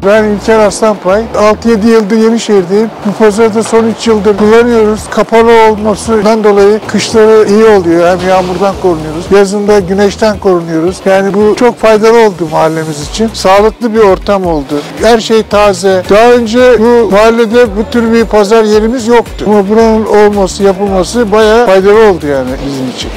Ben İlker Aslanpay. 6-7 yıldır Yenişehir'deyim. Bu pazarda son 3 yıldır kullanıyoruz. Kapalı olmasından dolayı kışları iyi oluyor. Hem yağmurdan korunuyoruz. Yazında güneşten korunuyoruz. Yani bu çok faydalı oldu mahallemiz için. Sağlıklı bir ortam oldu. Her şey taze. Daha önce bu mahallede bu tür bir pazar yerimiz yoktu. Ama buranın olması, yapılması bayağı faydalı oldu yani bizim için.